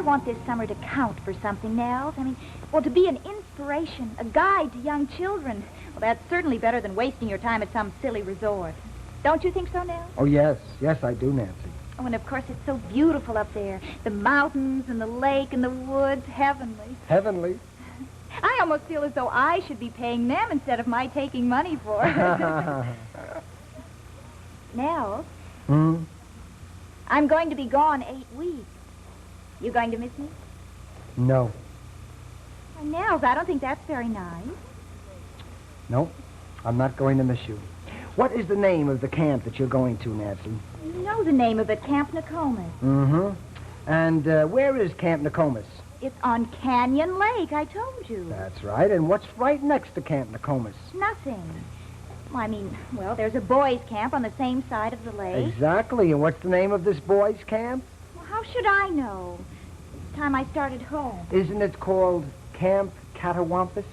I want this summer to count for something, Nels. I mean, well, to be an inspiration, a guide to young children. Well, that's certainly better than wasting your time at some silly resort. Don't you think so, Nels? Oh, yes. Yes, I do, Nancy. Oh, and of course, it's so beautiful up there. The mountains and the lake and the woods. Heavenly. Heavenly. I almost feel as though I should be paying them instead of my taking money for it. Nels? I'm going to be gone 8 weeks. You going to miss me? No. Why, Nels, I don't think that's very nice. No, I'm not going to miss you. What is the name of the camp that you're going to, Nancy? You know the name of it, Camp Nokomis. Mm-hmm. And where is Camp Nokomis? It's on Canyon Lake, I told you. That's right. And what's right next to Camp Nokomis? Nothing. Well, I mean, well, there's a boys' camp on the same side of the lake. Exactly. And what's the name of this boys' camp? Well, how should I know? It's time I started home. Isn't it called Camp Catawampus?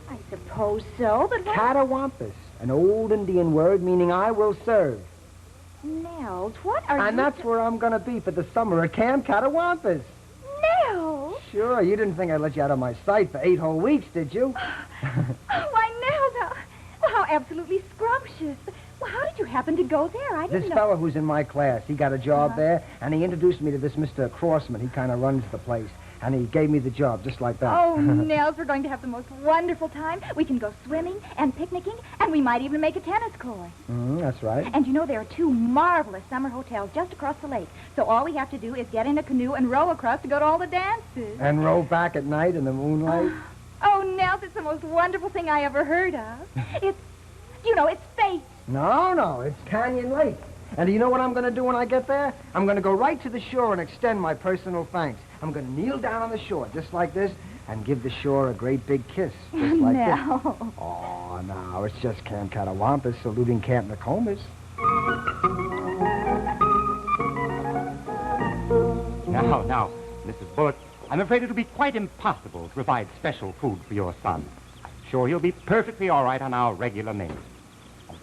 I suppose so, but what... Catawampus, an old Indian word meaning I will serve. Nels, what are you... And that's where I'm going to be for the summer at Camp Catawampus. Nels! Sure, you didn't think I'd let you out of my sight for 8 whole weeks, did you? Why, Nels, how absolutely scrumptious. Well, how did you happen to go there? I didn't This know... fellow who's in my class, he got a job there, and he introduced me to this Mr. Crossman. He kind of runs the place. And he gave me the job, just like that. Oh, Nels, we're going to have the most wonderful time. We can go swimming and picnicking, and we might even make a tennis court. That's right. And you know, there are 2 marvelous summer hotels just across the lake. So all we have to do is get in a canoe and row across to go to all the dances. And row back at night in the moonlight. Oh, Nels, it's the most wonderful thing I ever heard of. It's, you know, it's fate. No, it's Canyon Lake. And do you know what I'm going to do when I get there? I'm going to go right to the shore and extend my personal thanks. I'm going to kneel down on the shore, just like this, and give the shore a great big kiss, just like this. Oh, no, it's just Camp Catawampus saluting Camp Nokomis. Now, Mrs. Bullock, I'm afraid it'll be quite impossible to provide special food for your son. Sure, he'll be perfectly all right on our regular menu.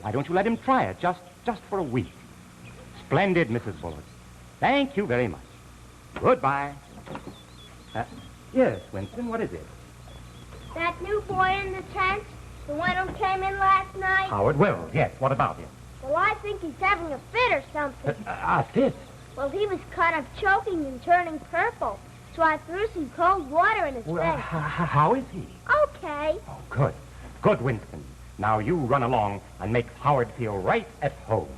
Why don't you let him try it, just for a week? Splendid, Mrs. Bullock. Thank you very much. Goodbye. Yes, Winston, what is it? That new boy in the tent, the one who came in last night? Howard Wells, yes. What about him? Well, I think he's having a fit or something. A fit? Well, he was kind of choking and turning purple, so I threw some cold water in his Well, face. how is he? Okay. Oh, good. Good, Winston. Now you run along and make Howard feel right at home.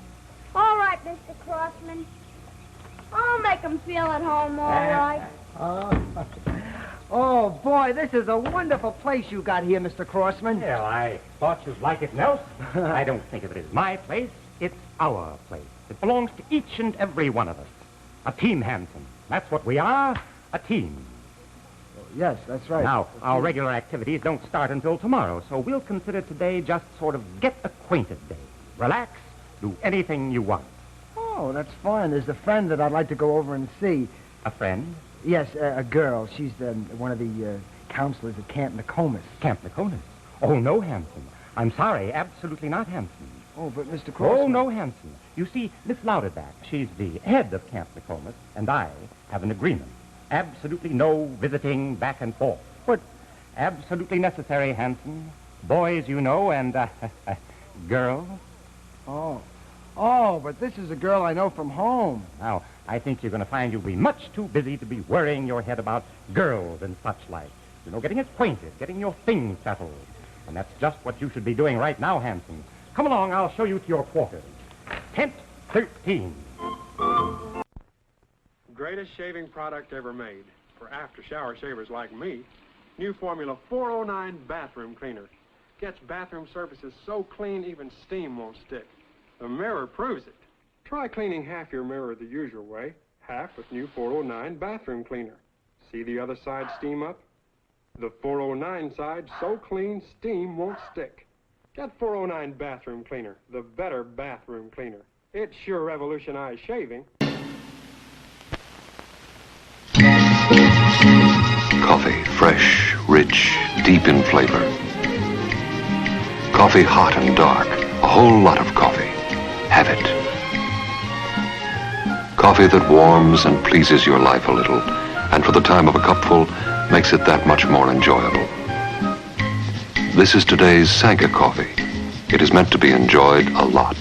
All right, Mr. Crossman. I'll make him feel at home, all right. Oh, boy, this is a wonderful place you got here, Mr. Crossman. Well, I thought you'd like it, Nelson. I don't think of it as my place. It's our place. It belongs to each and every one of us. A team, Hanson. That's what we are, a team. Yes, that's right. Now, our regular activities don't start until tomorrow, so we'll consider today just sort of get acquainted day. Relax, do anything you want. Oh, that's fine. There's a friend that I'd like to go over and see. A friend? Yes, a girl. She's one of the counselors at Camp Nokomis. Camp Nokomis? Oh, no, Hanson. I'm sorry, absolutely not Hanson. Oh, but Mr. Crossman... Oh, no, Hanson. You see, Miss Louderback, she's the head of Camp Nokomis, and I have an agreement. Absolutely no visiting back and forth. But absolutely necessary, Hanson. Boys, you know, and girls. Oh, but this is a girl I know from home. Now, I think you're going to find you'll be much too busy to be worrying your head about girls and such like. You know, getting acquainted, getting your things settled. And that's just what you should be doing right now, Hanson. Come along, I'll show you to your quarters. Tent 13. Greatest shaving product ever made. For after-shower shavers like me, new Formula 409 Bathroom Cleaner. Gets bathroom surfaces so clean even steam won't stick. The mirror proves it. Try cleaning half your mirror the usual way, half with new 409 Bathroom Cleaner. See the other side steam up? The 409 side so clean steam won't stick. Get 409 Bathroom Cleaner, the better bathroom cleaner. It sure revolutionized shaving. Coffee, fresh, rich, deep in flavor. Coffee hot and dark, a whole lot of coffee. Have it. Coffee that warms and pleases your life a little and for the time of a cupful, makes it that much more enjoyable. This is today's Sanka coffee. It is meant to be enjoyed a lot.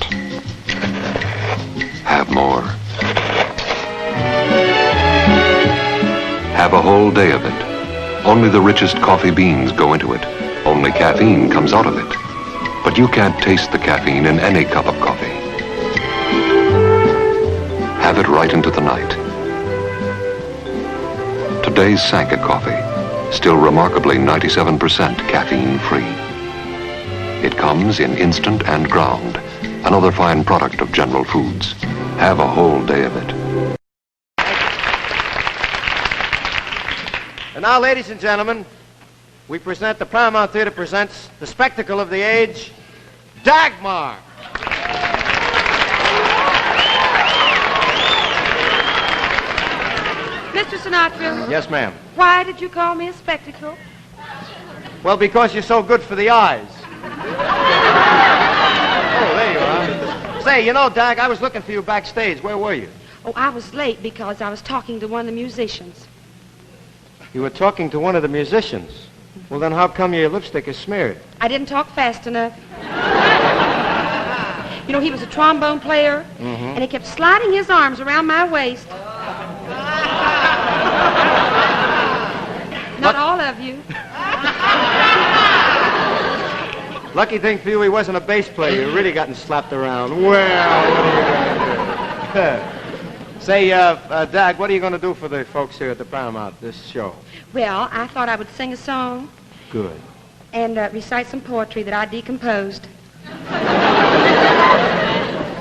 Have more. Have a whole day of it. Only the richest coffee beans go into it. Only caffeine comes out of it. But you can't taste the caffeine in any cup of coffee. Have it right into the night. Today's Sanka coffee, still remarkably 97% caffeine-free. It comes in instant and ground, another fine product of General Foods. Have a whole day of it. And now, ladies and gentlemen, we present, the Paramount Theater presents the spectacle of the age, Dagmar. Mr. Sinatra. Yes, ma'am. Why did you call me a spectacle? Well, because you're so good for the eyes. Oh, there you are. Say, you know, Dag, I was looking for you backstage. Where were you? Oh, I was late because I was talking to one of the musicians. You were talking to one of the musicians. Well, then how come your lipstick is smeared? I didn't talk fast enough. You know, he was a trombone player, and he kept sliding his arms around my waist. Not all of you. Lucky thing for you, he wasn't a bass player. You really gotten slapped around. Well, what are you going to do? Say, Dag, what are you going to do for the folks here at the Paramount, this show? Well, I thought I would sing a song. Good. And recite some poetry that I decomposed.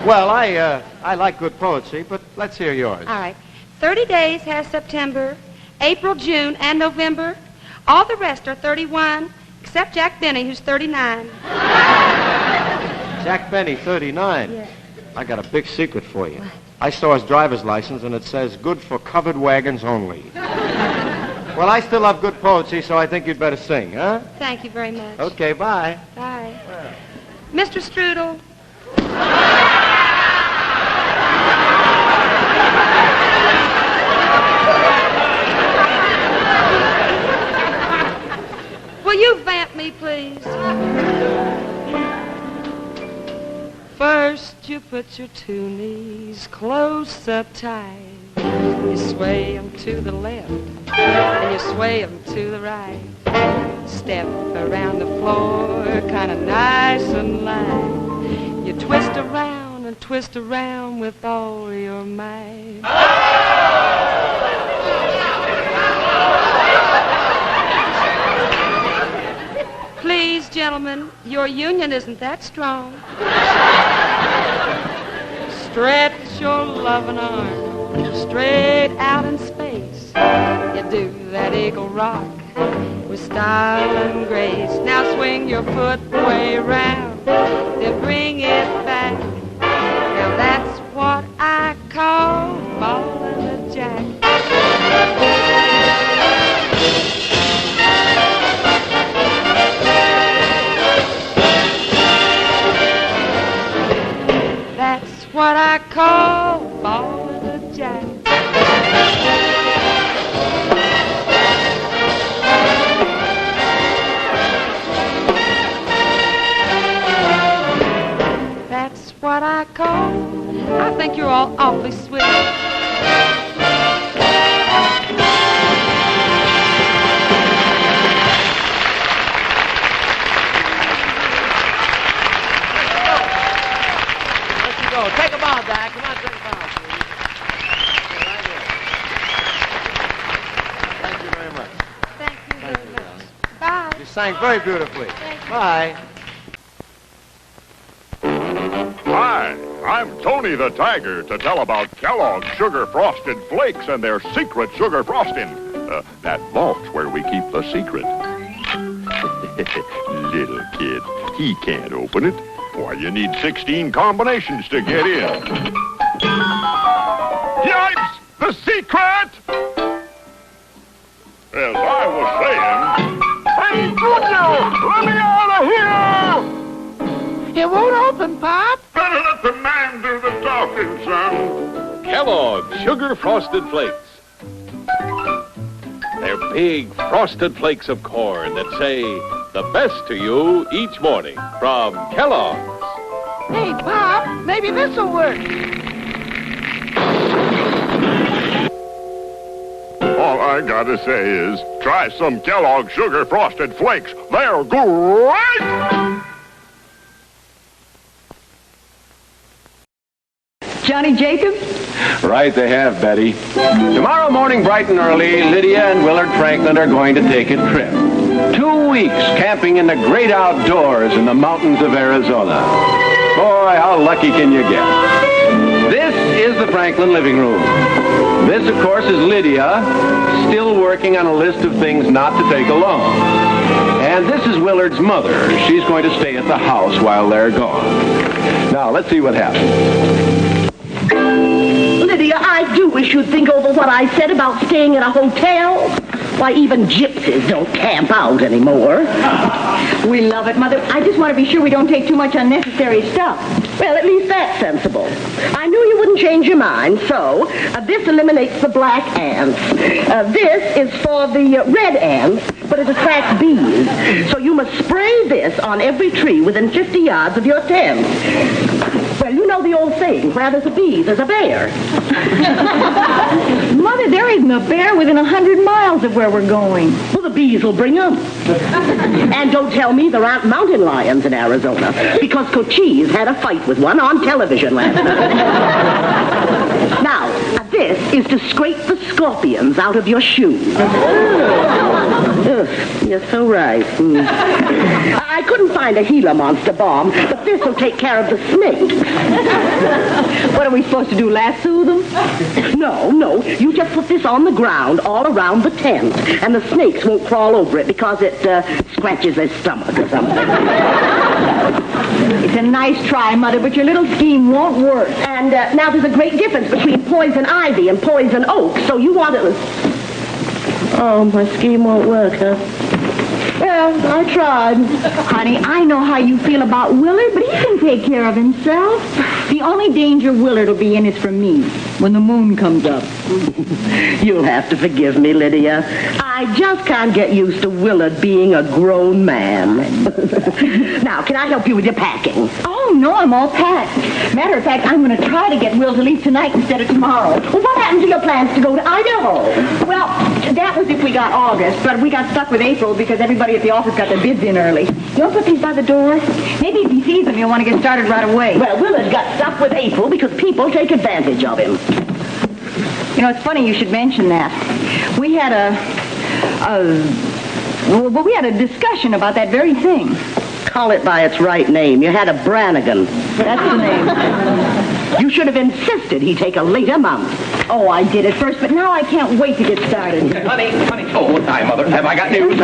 Well, I like good poetry, but let's hear yours. All right. 30 days has September, April, June, and November. All the rest are 31, except Jack Benny, who's 39. Jack Benny, 39? Yeah. I got a big secret for you. I saw his driver's license, and it says, good for covered wagons only. Well, I still have good poetry, so I think you'd better sing, huh? Thank you very much. Okay, bye. Bye. Mr. Strudel. Will you vamp me, please? First, you put your two knees close up tight. You sway them to the left, and you sway them to the right. Step around the floor, kind of nice and light. You twist around and twist around with all your might. Please, gentlemen, your union isn't that strong. Stretch your loving arm straight out in space. You do that eagle rock with style and grace. Now swing your foot way round, then bring it back. Now that's what I call ballin' a jack. That's what I call ballin' a jack. That's what I call. I think you're all awfully sweet. Take a bow, Dag. Come on, take a bow, please. Right here. Thank you very much. Thank you very much. Bye. You sang very beautifully. Bye. Hi, I'm Tony the Tiger to tell about Kellogg's Sugar Frosted Flakes and their secret sugar frosting. That vault's where we keep the secret. Little kid, he can't open it. Why, you need 16 combinations to get in. Yipes! The secret! As I was saying... Hey, Junior! Let me out of here! It won't open, Pop. Better let the man do the talking, son. Kellogg's Sugar Frosted Flakes. big frosted flakes of corn that say the best to you each morning from Kellogg's. Hey, Pop, maybe this'll work. All I gotta say is, try some Kellogg's Sugar Frosted Flakes. They're great! Johnny Jacobs? Right they have, Betty. Tomorrow morning, bright and early, Lydia and Willard Franklin are going to take a trip. 2 weeks camping in the great outdoors in the mountains of Arizona. Boy, how lucky can you get? This is the Franklin living room. This, of course, is Lydia, still working on a list of things not to take along. And this is Willard's mother. She's going to stay at the house while they're gone. Now, let's see what happens. Lydia, I do wish you'd think over what I said about staying in a hotel. Why, even gypsies don't camp out anymore. We love it, Mother. I just want to be sure we don't take too much unnecessary stuff. Well, at least that's sensible. I knew you wouldn't change your mind, so this eliminates the black ants. This is for the red ants, but it attracts bees. So you must spray this on every tree within 50 yards of your tent. Well, you know the old saying, where there's a bee, there's a bear. Mother, there isn't a bear within 100 miles of where we're going. Well, the bees will bring them. And don't tell me there aren't mountain lions in Arizona, because Cochise had a fight with one on television last night. Now, this is to scrape the scorpions out of your shoes. Ugh, you're so right. I couldn't find a Gila monster bomb, but this will take care of the snake. What are we supposed to do, lasso them? No. You just put this on the ground all around the tent, and the snakes won't crawl over it because it scratches their stomach or something. It's a nice try, Mother, but your little scheme won't work. And now there's a great difference between poison ivy and poison oak, so you want to... Oh, my scheme won't work, huh? Well, I tried. Honey, I know how you feel about Willard, but he can take care of himself. The only danger Willard will be in is from me, when the moon comes up. You'll have to forgive me, Lydia. I just can't get used to Willard being a grown man. Now, can I help you with your packing? Oh, no, I'm all packed. Matter of fact, I'm going to try to get Will to leave tonight instead of tomorrow. Well, what happened to your plans to go to Idaho? Well, that was if we got August, but we got stuck with April because everybody at the office got their bids in early. You want to put these by the door? Maybe if he sees them, you'll want to get started right away. Well, Willard got stuck with April because people take advantage of him. You know, it's funny you should mention that. We had we had a discussion about that very thing. Call it by its right name. You had a Brannigan. That's the name. You should have insisted he take a later month. Oh, I did at first, but now I can't wait to get started. Honey. Oh, hi, Mother. Have I got news?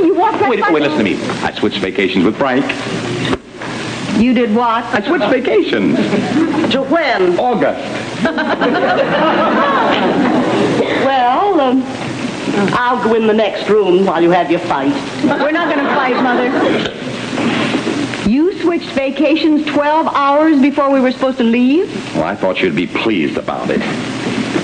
You walked right by Wait, listen to me. I switched vacations with Frank. You did what? I switched vacations. To when? August. Well, I'll go in the next room while you have your fight. We're not going to fight, Mother. You switched vacations 12 hours before we were supposed to leave? Well, I thought you'd be pleased about it.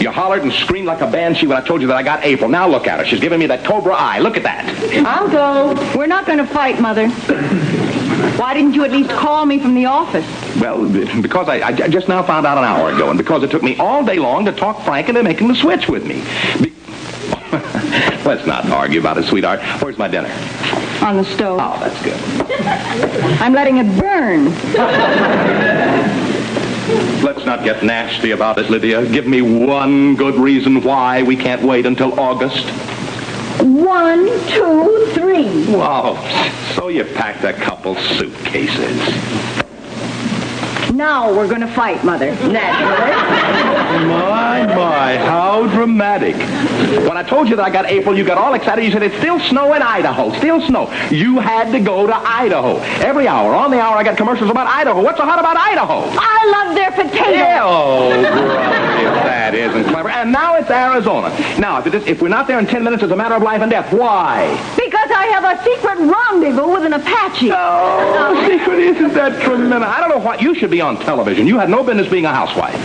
You hollered and screamed like a banshee when I told you that I got April. Now look at her. She's giving me that cobra eye. Look at that. I'll go. We're not going to fight, Mother. Why didn't you at least call me from the office? Well, because I just now found out an hour ago, and because it took me all day long to talk Frank into making the switch with me. Let's not argue about it, sweetheart. Where's my dinner? On the stove. Oh, that's good. I'm letting it burn. Let's not get nasty about it, Lydia. Give me one good reason why we can't wait until August. 1, 2, 3. Wow. So you packed a couple suitcases. Now we're going to fight, Mother. Naturally. My, how dramatic. When I told you that I got April, you got all excited. You said, it's still snow in Idaho. Still snow. You had to go to Idaho. Every hour, on the hour, I got commercials about Idaho. What's so hot about Idaho? I love their potatoes. Yeah, oh, if that isn't clever. And now it's Arizona. Now, if we're not there in 10 minutes, it's a matter of life and death. Why? Because I have a secret rendezvous with an Apache. Oh, secret, isn't that tremendous? I don't know what. You should be on television. You had no business being a housewife.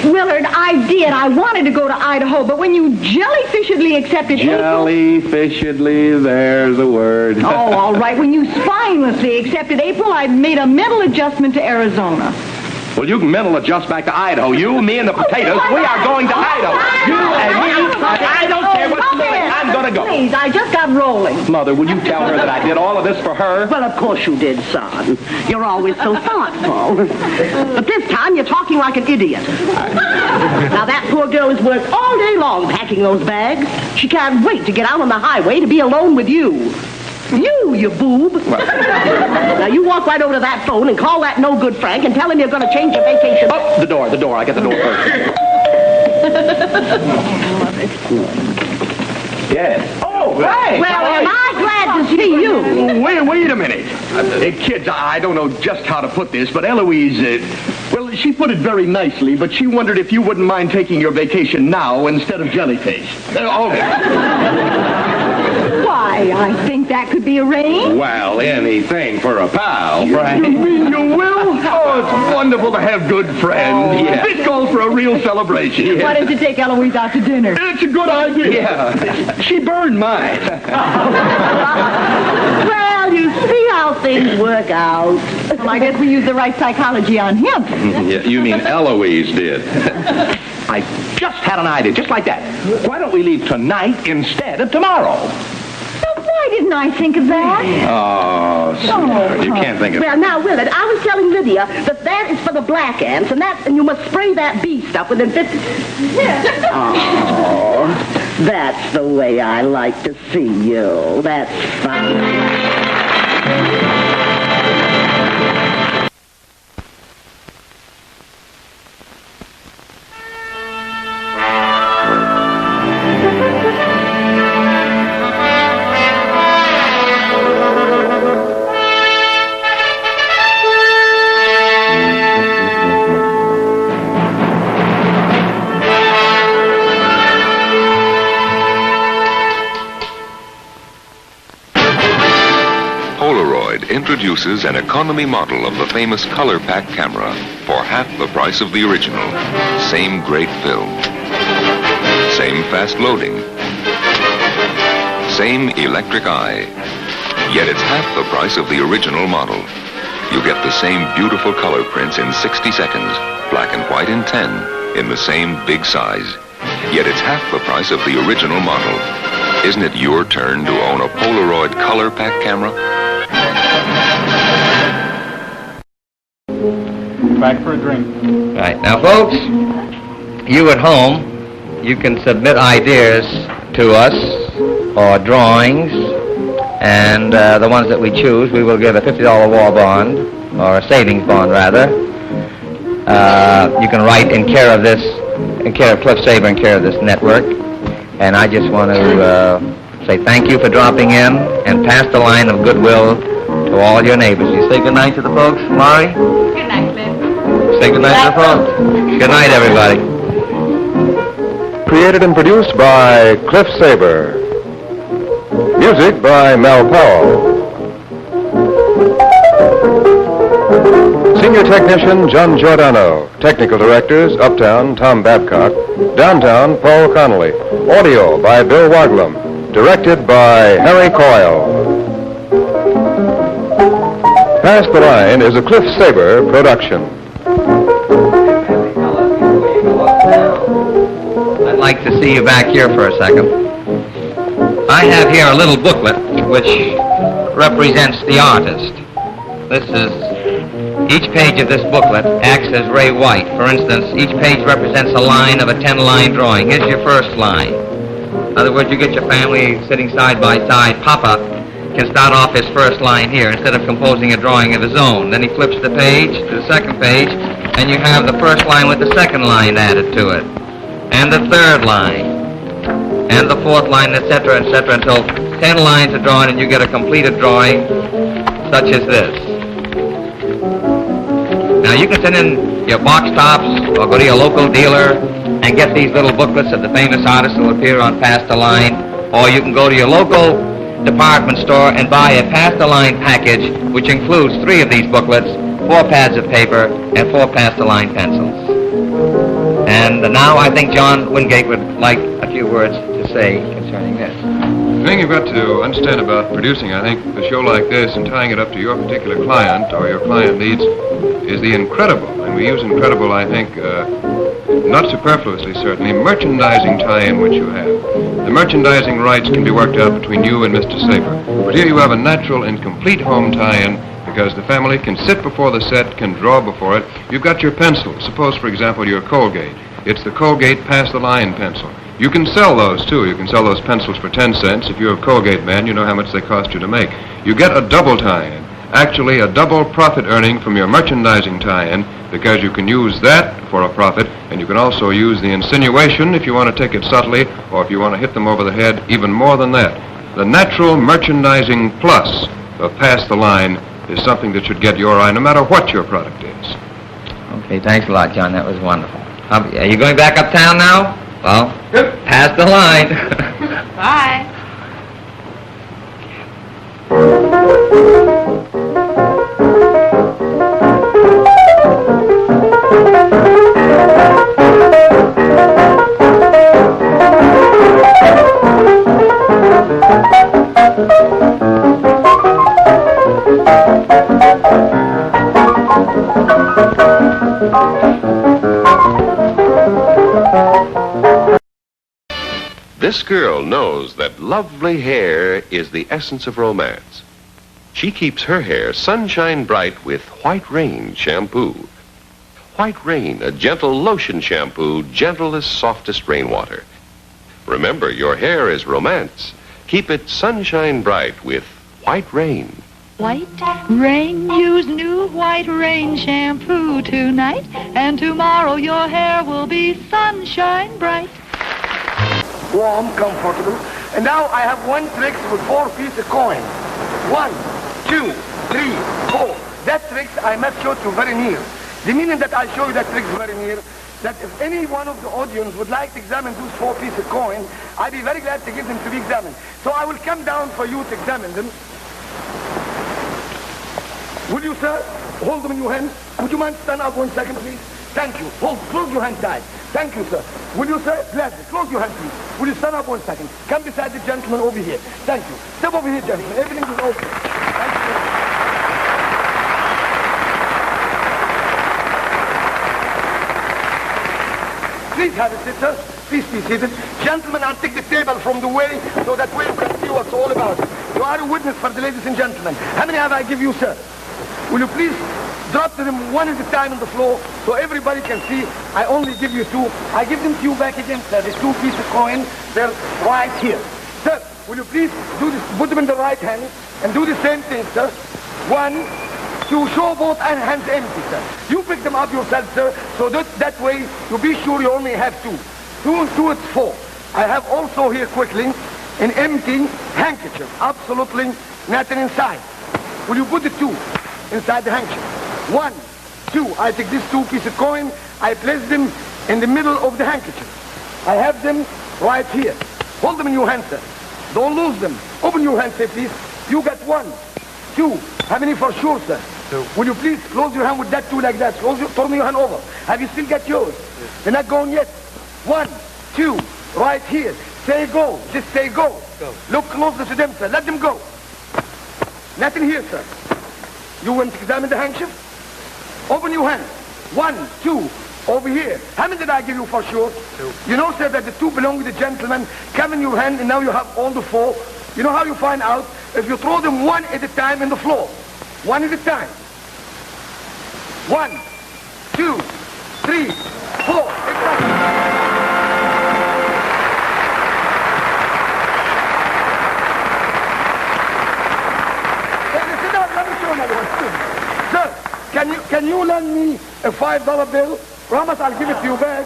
Willard, I did. I wanted to go to Idaho, but when you jellyfishedly accepted Jellyfishedly, there's a word. Oh, all right. When you spinelessly accepted April, I made a mental adjustment to Arizona. Well, you can mental adjust back to Idaho. You, me, and the potatoes, we are going to Idaho. You and me, I don't care what's doing. I'm going to go. Please, I just got rolling. Mother, will you tell her that I did all of this for her? Well, of course you did, son. You're always so thoughtful. But this time, you're talking like an idiot. Now, that poor girl has worked all day long packing those bags. She can't wait to get out on the highway to be alone with you. You boob. Now, you walk right over to that phone and call that no-good Frank and tell him you're going to change your vacation. Oh, the door. I get the door first. Yes. Oh, right. Well, am I glad to see you? Wait a minute. Kids, I don't know just how to put this, but Eloise, well, she put it very nicely, but she wondered if you wouldn't mind taking your vacation now instead of jellyfish. Why, I think that could be arranged. Well, anything for a pal, Frank. You mean you will? Oh, it's wonderful to have good friends. Yeah. This calls for a real celebration. Yeah. Why don't you take Eloise out to dinner? It's a good idea. Yeah. She burned mine. Well, you see how things work out. Well, I guess we used the right psychology on him. Yeah, you mean Eloise did. I just had an idea, just like that. Why don't we leave tonight instead of tomorrow? Why didn't I think of that? Oh, sweetheart, you can't think of it. Well, now, Willard, I was telling Lydia that is for the black ants, and you must spray that bee stuff within 50... Oh, that's the way I like to see you. That's fine. Introduces an economy model of the famous color pack camera for half the price of the original. Same great film. Same fast loading. Same electric eye. Yet it's half the price of the original model. You get the same beautiful color prints in 60 seconds, black and white in 10, in the same big size. Yet it's half the price of the original model. Isn't it your turn to own a Polaroid color pack camera? Back for a drink. Right. Now, folks, you at home, you can submit ideas to us or drawings, and the ones that we choose, we will give a $50 war bond, or a savings bond, rather. You can write in care of this, in care of Cliff Saber, in care of this network. And I just want to say thank you for dropping in and pass the line of goodwill to all your neighbors. You say good night to the folks, Laurie? Good night, Cliff. Say good night to the folks. Good night, everybody. Created and produced by Cliff Saber. Music by Mel Powell. Senior technician John Giordano. Technical directors Uptown Tom Babcock. Downtown Paul Connolly. Audio by Bill Waglam. Directed by Harry Coyle. Pass the Line is a Cliff Saber production. I'd like to see you back here for a second. I have here a little booklet which represents the artist. This is, each page of this booklet acts as Ray White. For instance, each page represents a line of a 10-line drawing. Here's your first line. In other words, you get your family sitting side by side. Papa can start off his first line here instead of composing a drawing of his own. Then he flips the page to the second page, and you have the first line with the second line added to it, and the third line, and the fourth line, etc., until 10 lines are drawn, and you get a completed drawing such as this. Now, you can send in your box tops or go to your local dealer and get these little booklets of the famous artists who appear on Pass the Line, or you can go to your local department store and buy a Pass the Line package, which includes 3 of these booklets, 4 pads of paper, and 4 Pass the Line pencils. And now I think John Wingate would like a few words to say concerning this. The thing you've got to understand about producing, I think, a show like this and tying it up to your particular client or your client needs is the incredible, and we use incredible, I think, not superfluously certainly, merchandising tie-in which you have. The merchandising rights can be worked out between you and Mr. Saber. But here you have a natural and complete home tie-in because the family can sit before the set, can draw before it. You've got your pencil. Suppose, for example, your Colgate. It's the Colgate pass-the-line pencil. You can sell those, too. You can sell those pencils for 10 cents. If you're a Colgate man, you know how much they cost you to make. You get a double tie-in. Actually, a double profit earning from your merchandising tie-in because you can use that for a profit, and you can also use the insinuation if you want to take it subtly, or if you want to hit them over the head, even more than that. The natural merchandising plus of Pass the Line is something that should get your eye no matter what your product is. Okay, thanks a lot, John. That was wonderful. Are you going back uptown now? Well, pass the line. Bye. This girl knows that lovely hair is the essence of romance. She keeps her hair sunshine bright with White Rain shampoo. White Rain, a gentle lotion shampoo, gentle as softest rainwater. Remember, your hair is romance. Keep it sunshine bright with White Rain. White Rain, use new White Rain shampoo tonight, and tomorrow your hair will be sunshine bright. Warm, comfortable. And now I have one trick with 4 pieces of coin. 1, 2, 3, 4. That trick I must show to very near. The meaning that I show you that trick very near, that if any one of the audience would like to examine those 4 pieces of coin, I'd be very glad to give them to be examined. So I will come down for you to examine them. Will you, sir, hold them in your hands? Would you mind stand up 1 second, please? Thank you. Close your hand tight. Thank you, sir. Will you, sir? Gladly. Close your hand, please. Will you stand up 1 second? Come beside the gentleman over here. Thank you. Step over here, gentlemen. Everything is okay. Thank you. Please have a seat, sir. Please be seated. Gentlemen, I'll take the table from the way so that way you can see what's all about. You are a witness for the ladies and gentlemen. How many have I give you, sir? Will you please drop them one at a time on the floor so everybody can see? I only give you 2. I give them to you back again, sir. The 2 pieces of coin, they're right here. Sir, will you please do this, put them in the right hand and do the same thing, sir. 1, 2, show both hands empty, sir. You pick them up yourself, sir, so that way you be sure you only have 2. 2 and 2, it's 4. I have also here quickly an empty handkerchief, absolutely nothing inside. Will you put the 2 inside the handkerchief? 1, 2. I take these 2 pieces of coin. I place them in the middle of the handkerchief. I have them right here. Hold them in your hand, sir. Don't lose them. Open your hand, sir, please. You got 1, 2. How many for sure, sir? 2. Will you please close your hand with that 2 like that? Turn your hand over. Have you still got yours? Yes. They're not going yet. 1, 2. Right here. Say go. Just say go. Go. Look closer to them, sir. Let them go. Nothing here, sir. You want to examine the handkerchief? Open your hand. 1, 2, over here. How many did I give you for sure? 2. You know, sir, that the 2 belong to the gentleman. Come in your hand, and now you have all the 4. You know how you find out? If you throw them 1 at a time in the floor. 1 at a time. 1, 2, 3, 4. Exactly. Sir, can you lend me a $5 bill? Promise I'll give it to you back.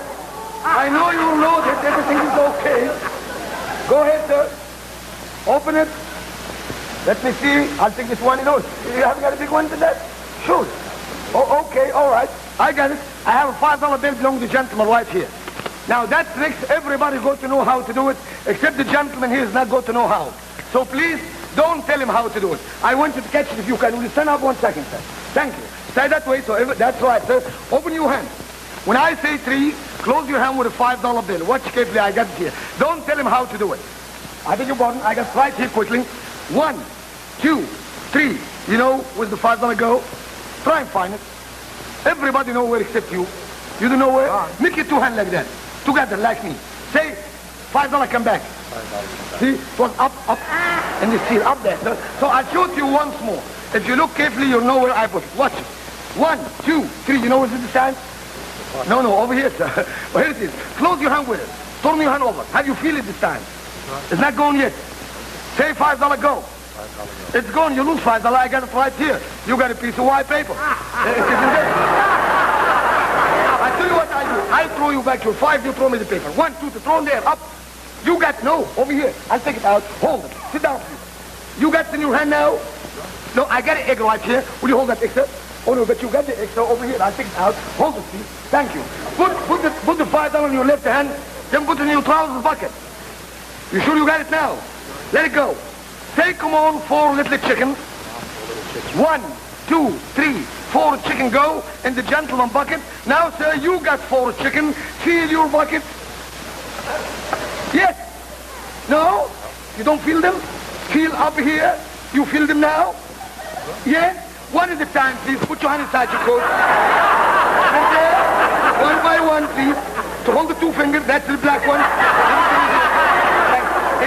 I know you're loaded. Everything is okay. Go ahead, sir. Open it. Let me see. I'll take this one. You haven't got a big one today? Sure. Oh, okay, all right. I got it. I have a $5 bill belonging to the gentleman right here. Now, that trick, everybody got to know how to do it, except the gentleman here is not going to know how. So please, don't tell him how to do it. I want you to catch it if you can. Will you stand up 1 second, sir? Thank you. Stay that way, so that's right, sir. Open your hand. When I say 3, Close your hand with a $5 bill. Watch carefully, I got it here. Don't tell him how to do it. I beg your pardon, I got right here quickly. 1, 2, 3. You know where the $5 go? Try and find it. Everybody know where except you. You don't know where? Make your two hands like that. Together, like me. Say, $5 come back. See? It was up, and you see it up there. So I'll show it to you once more. If you look carefully, you'll know where I put it. Watch it. 1, 2, 3. You know where this stand? No, over here, sir. Well, here it is. Close your hand with it. Turn your hand over. How do you feel it this time? It's not going yet. Say $5 go. It's gone. You lose $5. I got it right here. You got a piece of white paper. I tell you what I do. I throw you back your 5. You throw me the paper. 1, 2, 3. Throw in there. Up. You got over here. I'll take it out. Hold it. Sit down, please. You got it in your hand now? No, I got an egg right here. Will you hold that extra? Oh no, but you got the extra over here. I'll take it out. Hold it, please. Thank you. Put the $5 in your left hand. Then put it in your trousers bucket. You sure you got it now? Let it go. Say, come on, 4 little chickens. 1, 2, 3, 4 chicken go in the gentleman bucket. Now, sir, you got 4 chicken. Feel your bucket. Yes. No? You don't feel them? Feel up here. You feel them now? Yes. One at a time, please. Put your hand inside your coat. And there. 1 by 1, please. To hold the 2 fingers. That's the black one.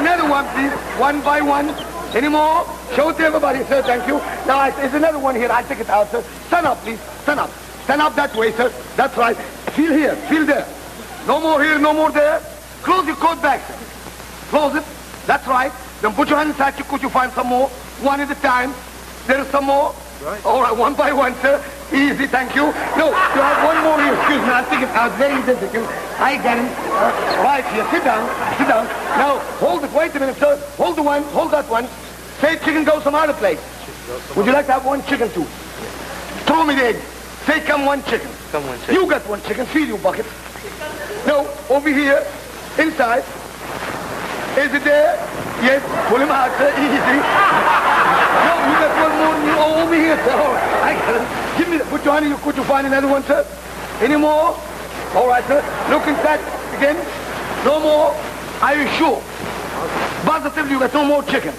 Another one, please. 1 by 1. Any more? Show it to everybody, sir. Thank you. Now, there's another one here. I'll take it out, sir. Stand up, please. Stand up. Stand up that way, sir. That's right. Feel here. Feel there. No more here. No more there. Close your coat back, sir. Close it. That's right. Then put your hand inside your coat. You find some more. 1 at a time. There's some more. Right. All right. 1 by 1, sir. Easy. Thank you. No, you have 1 more here. Excuse me. I'll take it out. Very difficult. I got him. Right here. Sit down. Sit down. Now, hold it. Wait a minute, sir. Hold the one. Hold that one. Say chicken goes some other place. Would you like to have 1 chicken too? Throw me the egg. Say come 1 chicken. Come 1 chicken. You got 1 chicken. Feel your bucket. No, over here. Inside. Is it there? Yes. Pull him out, sir. Easy. No, you got 1 more. Oh, over here, sir. All right. I got it. Give me that. Put your hand in your coat. You find another one, sir? Any more? All right, sir. Look inside again. No more. Are you sure? Positively, you got no more chicken.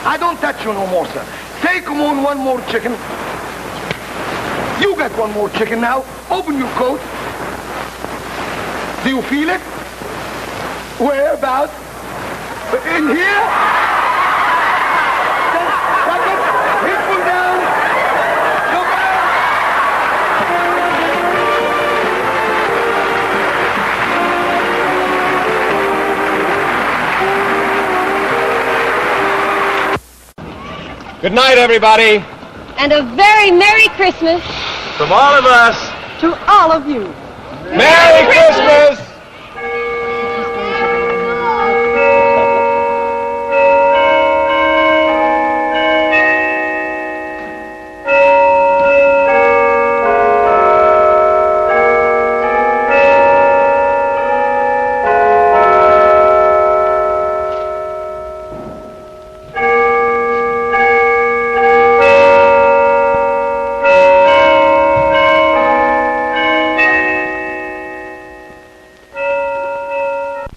I don't touch you no more, sir. Say, come on, 1 more chicken. You got 1 more chicken now. Open your coat. Do you feel it? Where about? In here? Tuck it. Hit pull down. Go back. Good night, everybody. And a very Merry Christmas. From all of us. To all of you. Merry Christmas!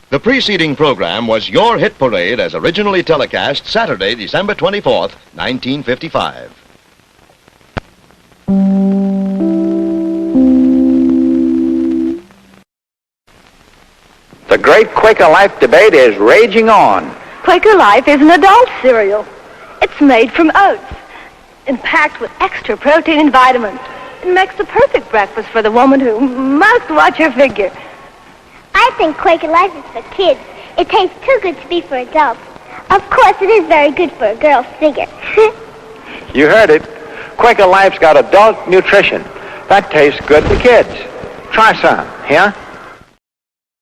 The preceding program was Your Hit Parade as originally telecast Saturday, December 24th, 1955. The great Quaker Life debate is raging on. Quaker Life is an adult cereal. It's made from oats and packed with extra protein and vitamins. It makes the perfect breakfast for the woman who must watch her figure. I think Quaker Life is for kids. It tastes too good to be for adults. Of course, it is very good for a girl's figure. You heard it. Quaker Life's got adult nutrition. That tastes good to kids. Try some, yeah?